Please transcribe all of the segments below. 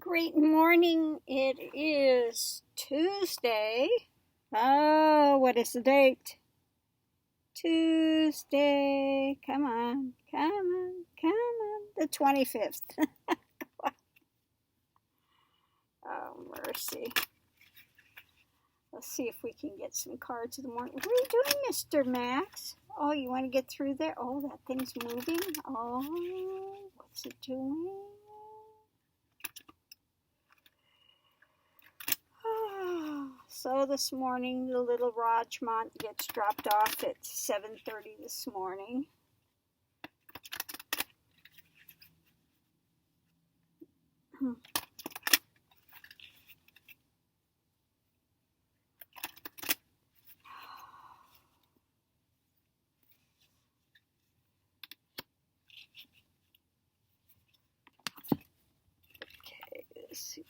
Great morning. It is Tuesday. Oh, what is the date? Tuesday. Come on, come on, come on. The 25th. Oh, mercy. Let's see if we can get some cards in the morning. What are you doing, Mr. Max? Oh, you want to get through there? Oh, that thing's moving. Oh, what's it doing? So this morning, the little Rajmont gets dropped off at 7:30 this morning. Okay, let's see.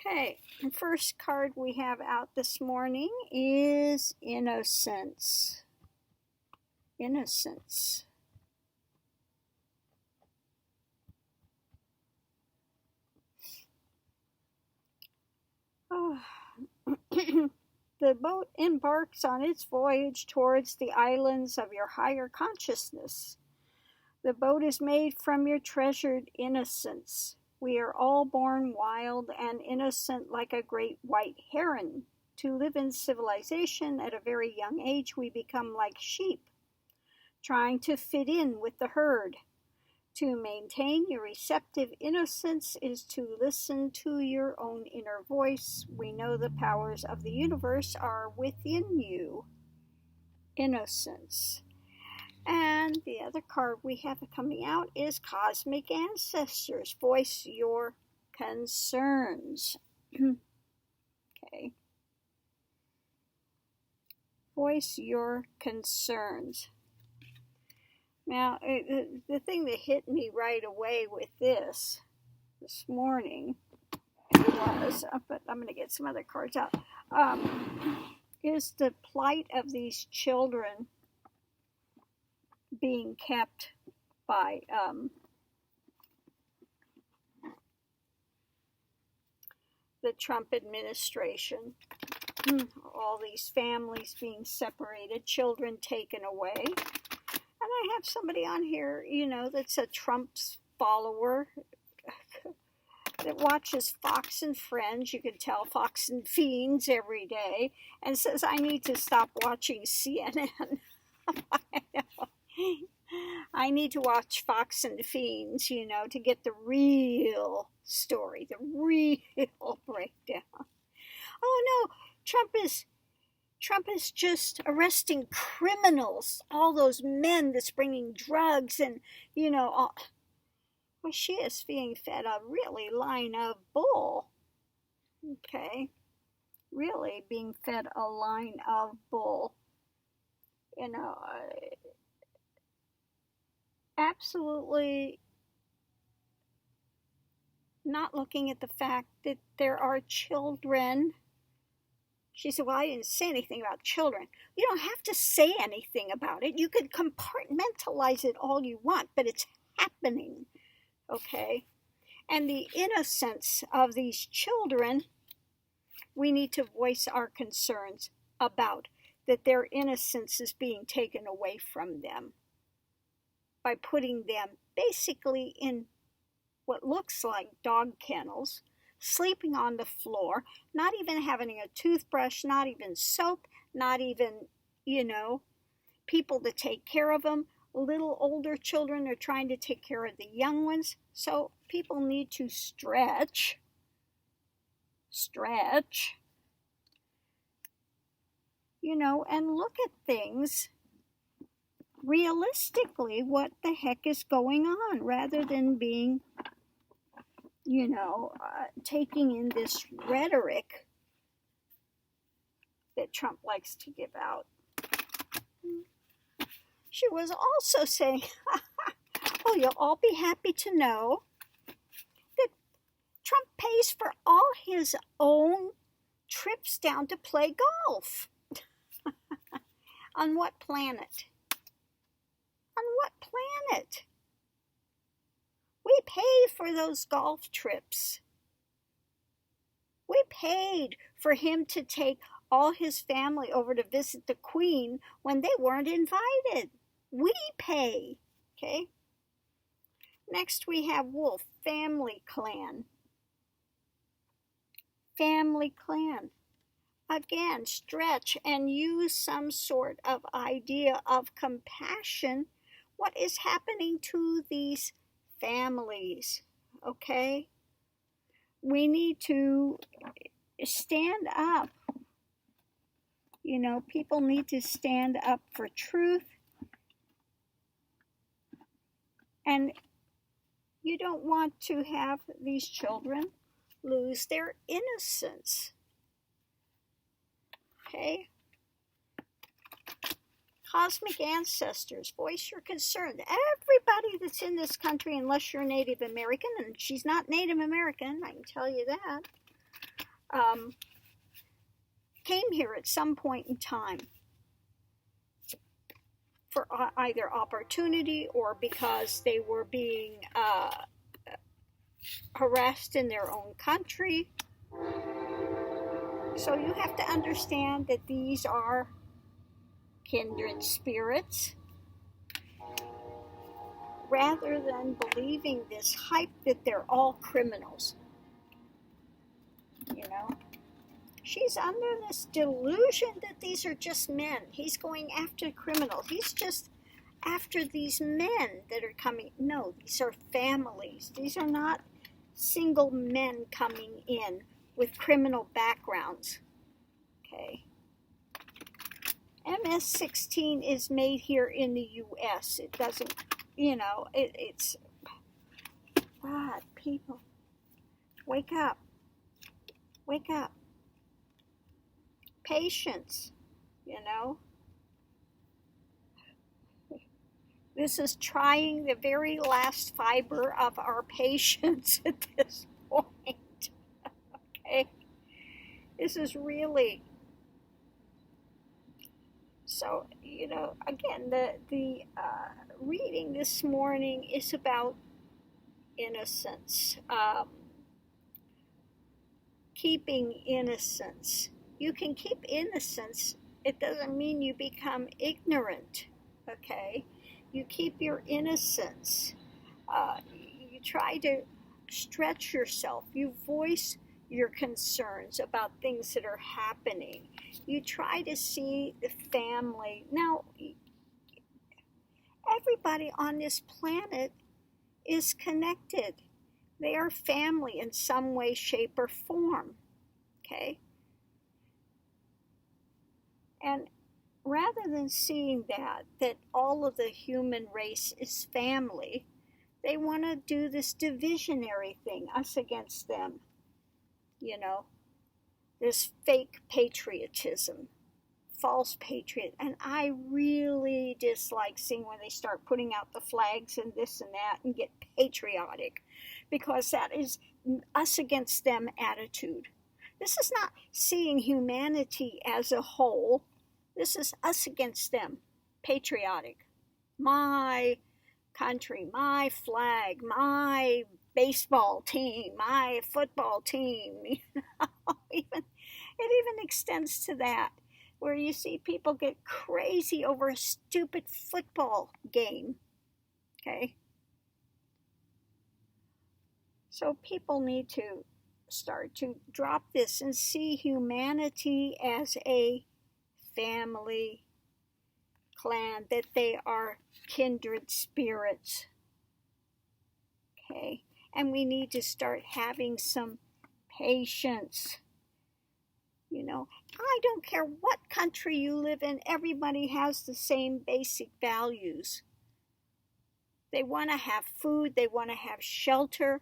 Okay, the first card we have out this morning is Innocence. Innocence. Oh. The boat embarks on its voyage towards the islands of your higher consciousness. The boat is made from your treasured innocence. We are all born wild and innocent like a great white heron. To live in civilization at a very young age, we become like sheep, trying to fit in with the herd. To maintain your receptive innocence is to listen to your own inner voice. We know the powers of the universe are within you. Innocence. And the other card we have coming out is Cosmic Ancestors. Voice your concerns. Okay. Voice your concerns. Now, the thing that hit me right away with this morning was, but I'm going to get some other cards out, is the plight of these children being kept by the Trump administration. All these families being separated, children taken away. And I have somebody on here, that's a Trump's follower that watches Fox and Friends. You can tell Fox and Fiends every day, and says, I need to stop watching CNN. I need to watch Fox and Fiends, to get the real story, the real breakdown. Oh no, Trump is just arresting criminals, all those men that's bringing drugs and, well, she is being fed a really line of bull. Okay. Really being fed a line of bull. Absolutely not looking at the fact that there are children. She said, well, I didn't say anything about children. You don't have to say anything about it. You could compartmentalize it all you want, but it's happening, okay? And the innocence of these children, we need to voice our concerns about, that their innocence is being taken away from them by putting them basically in what looks like dog kennels, sleeping on the floor, not even having a toothbrush, not even soap, not even, people to take care of them. Little older children are trying to take care of the young ones. So people need to stretch, and look at things realistically, what the heck is going on, rather than being, taking in this rhetoric that Trump likes to give out. She was also saying, Oh, you'll all be happy to know that Trump pays for all his own trips down to play golf. On what planet? On what planet? We pay for those golf trips. We paid for him to take all his family over to visit the Queen when they weren't invited. We pay, okay? Next we have Wolf, family clan. Family clan. Again, stretch and use some sort of idea of compassion. What is happening to these families, okay? We need to stand up. You know, people need to stand up for truth. And you don't want to have these children lose their innocence. Okay? Cosmic ancestors, voice your concern. Everybody that's in this country, unless you're Native American, and she's not Native American, I can tell you that, came here at some point in time for either opportunity or because they were being harassed in their own country. So you have to understand that these are kindred spirits, rather than believing this hype that they're all criminals. You know, she's under this delusion that these are just men. He's going after criminals. He's just after these men that are coming. No, these are families. These are not single men coming in with criminal backgrounds. Okay. MS-16 is made here in the U.S. It doesn't, you know, it's, God, people, wake up. Wake up. Patience, you know. This is trying the very last fiber of our patience at this point. Okay? This is really... So, you know, again, the reading this morning is about innocence, keeping innocence. You can keep innocence. It doesn't mean you become ignorant, okay? You keep your innocence. You try to stretch yourself. You voice your concerns about things that are happening. You try to see the family. Now, everybody on this planet is connected. They are family in some way, shape, or form. Okay? And rather than seeing that all of the human race is family, they want to do this divisionary thing, us against them. You know, this fake patriotism, false patriot. And I really dislike seeing when they start putting out the flags and this and that and get patriotic, because that is us against them attitude. This is not seeing humanity as a whole. This is us against them, patriotic. My country, my flag, my baseball team, my football team. You know, it even extends to that, where you see people get crazy over a stupid football game. Okay? So people need to start to drop this and see humanity as a family clan, that they are kindred spirits. Okay? And we need to start having some patience. You know, I don't care what country you live in, everybody has the same basic values. They want to have food, they want to have shelter,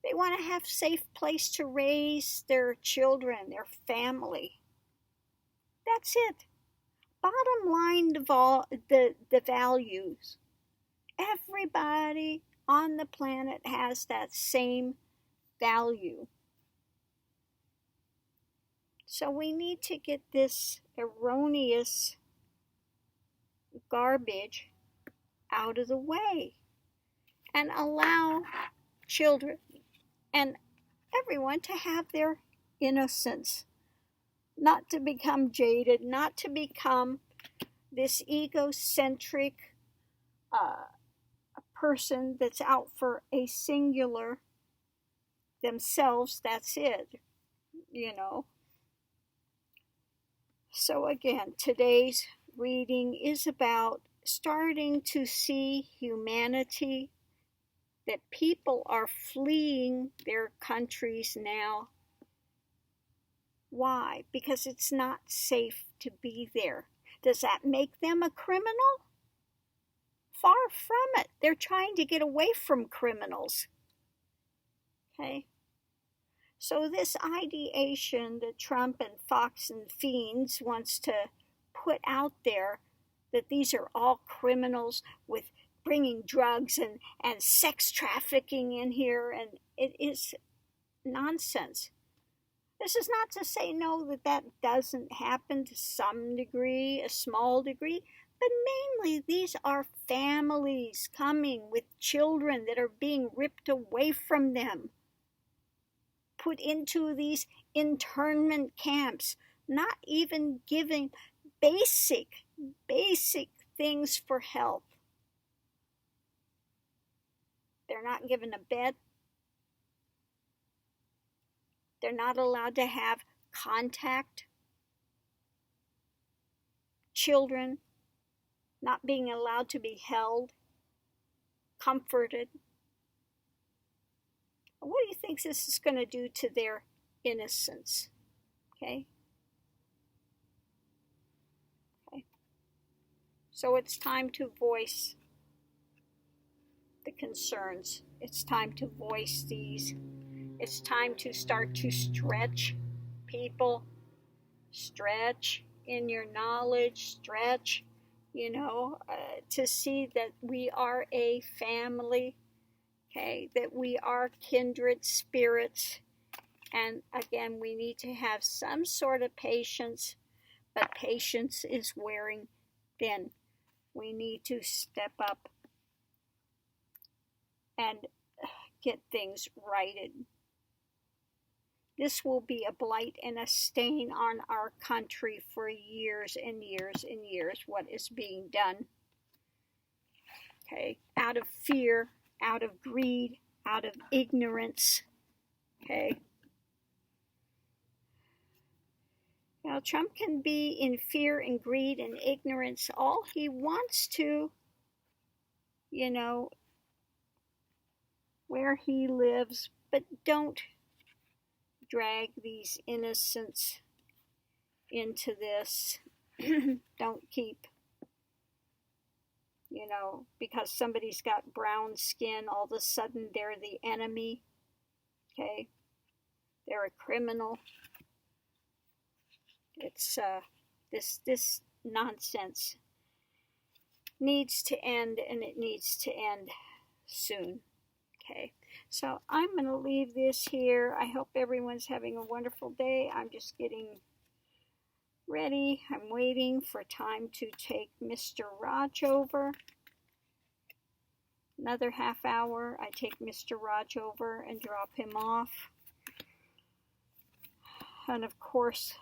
they want to have a safe place to raise their children, their family. That's it. Bottom line, the values. Everybody on the planet has that same value. So we need to get this erroneous garbage out of the way and allow children and everyone to have their innocence, not to become jaded, not to become this egocentric person that's out for a singular themselves. That's it, So again, today's reading is about starting to see humanity, that people are fleeing their countries now. Why? Because it's not safe to be there. Does that make them a criminal? Far from it. They're trying to get away from criminals. Okay? So this ideation that Trump and Fox and Fiends wants to put out there, that these are all criminals with bringing drugs and sex trafficking in here, and it is nonsense. This is not to say no, that doesn't happen to some degree, a small degree, but mainly these are families coming with children that are being ripped away from them, put into these internment camps, not even giving basic things for health. They're not given a bed. They're not allowed to have contact. Children not being allowed to be held, comforted. What do you think this is going to do to their innocence? Okay? So it's time to voice the concerns. It's time to voice these. It's time to start to stretch people. Stretch in your knowledge. Stretch, to see that we are a family. Okay, that we are kindred spirits. And again, we need to have some sort of patience, but patience is wearing thin. We need to step up and get things righted. This will be a blight and a stain on our country for years and years and years, what is being done. Okay, out of fear, out of greed, out of ignorance. Okay. Now, Trump can be in fear and greed and ignorance all he wants to, where he lives, but don't drag these innocents into this. Don't keep, because somebody's got brown skin, all of a sudden they're the enemy. Okay? They're a criminal. It's this nonsense needs to end, and it needs to end soon. Okay, so I'm going to leave this here. I hope everyone's having a wonderful day. I'm just getting ready. I'm waiting for time to take Mr. Raj over. Another half hour, I take Mr. Raj over and drop him off. And of course,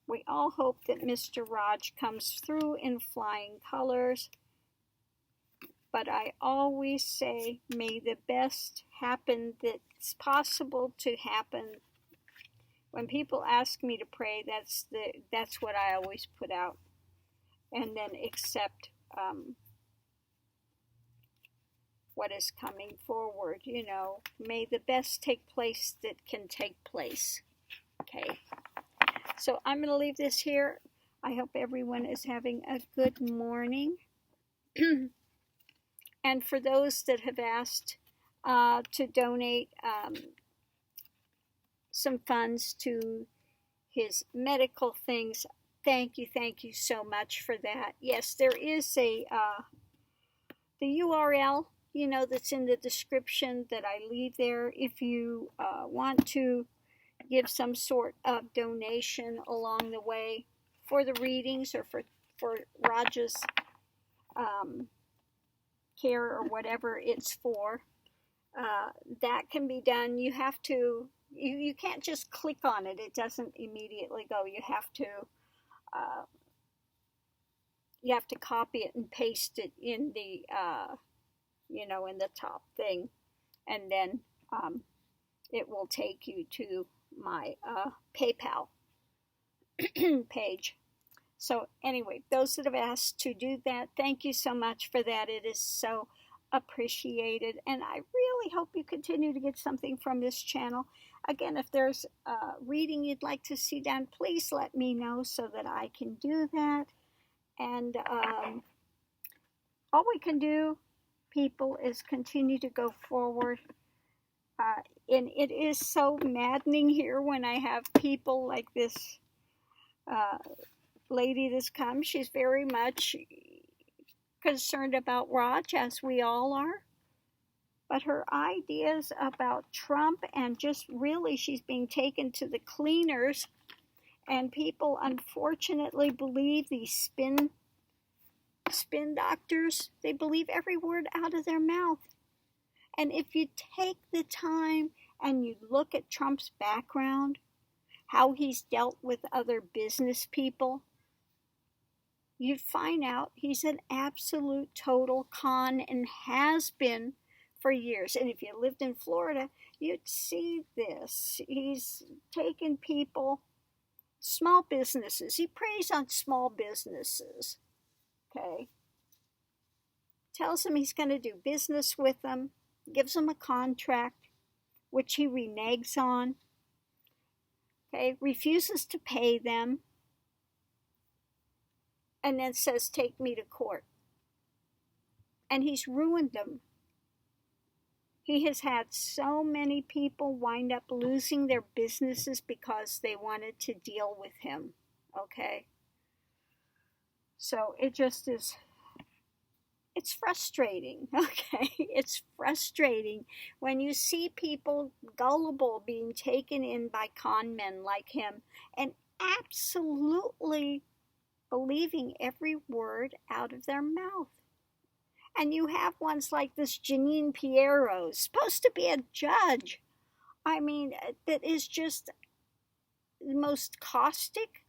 we all hope that Mr. Raj comes through in flying colors. But I always say, may the best happen that's possible to happen. When people ask me to pray, that's what I always put out. And then accept what is coming forward. May the best take place that can take place. Okay. So I'm going to leave this here. I hope everyone is having a good morning. And for those that have asked to donate some funds to his medical things, thank you so much for that. Yes, there is a the URL, that's in the description that I leave there if you want to give some sort of donation along the way for the readings or for Raj's care or whatever it's for. That can be done. You have to, you can't just click on it. It doesn't immediately go. You have to copy it and paste it in the, in the top thing. And then it will take you to my PayPal page. So anyway, those that have asked to do that, thank you so much for that. It is so appreciated, and I really hope you continue to get something from this channel. Again, if there's a reading you'd like to see done, please let me know so that I can do that. And all we can do, people, is continue to go forward. And it is so maddening here when I have people like this lady that's come. She's very much concerned about Raj, as we all are. But her ideas about Trump, and just really she's being taken to the cleaners. And people unfortunately believe these spin doctors. They believe every word out of their mouth. And if you take the time and you look at Trump's background, how he's dealt with other business people, you'd find out he's an absolute total con and has been for years. And if you lived in Florida, you'd see this. He's taken people, small businesses. He preys on small businesses, okay? Tells them he's going to do business with them, gives them a contract, which he reneges on, okay? Refuses to pay them, and then says, take me to court. And he's ruined them. He has had so many people wind up losing their businesses because they wanted to deal with him, okay? So it just is, it's frustrating, okay? It's frustrating when you see people gullible being taken in by con men like him and absolutely believing every word out of their mouth. And you have ones like this Janine Piero, supposed to be a judge. I mean, that is just the most caustic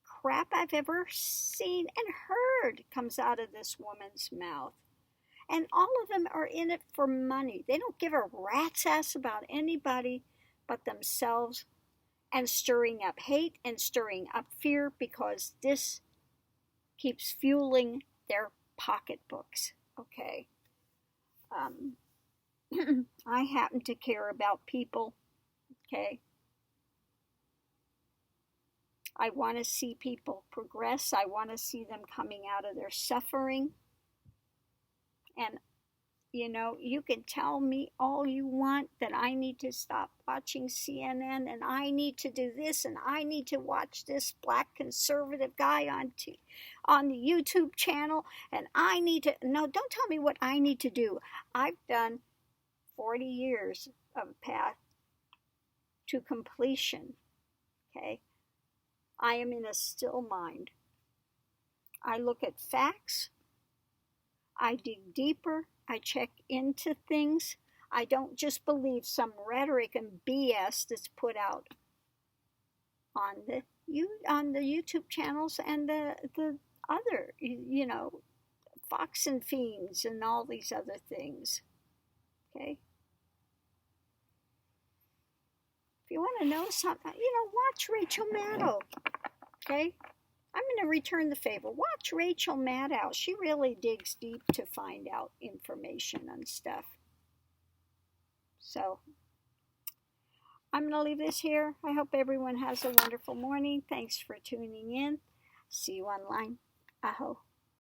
crap I've ever seen and heard comes out of this woman's mouth. And all of them are in it for money. They don't give a rat's ass about anybody but themselves, and stirring up hate and stirring up fear, because this keeps fueling their pocketbooks, okay? I happen to care about people, okay? I want to see people progress. I want to see them coming out of their suffering. And you can tell me all you want that I need to stop watching CNN, and I need to do this, and I need to watch this black conservative guy on the YouTube channel, and I need to, no, don't tell me what I need to do. I've done 40 years of a path to completion, okay? I am in a still mind. I look at facts. I dig deeper. I check into things. I don't just believe some rhetoric and BS that's put out on the YouTube channels and the other, Fox and Fiends and all these other things. Okay? If you want to know something, watch Rachel Maddow. Okay? I'm going to return the favor. Watch Rachel Maddow. She really digs deep to find out information and stuff. So, I'm going to leave this here. I hope everyone has a wonderful morning. Thanks for tuning in. See you online. Aho.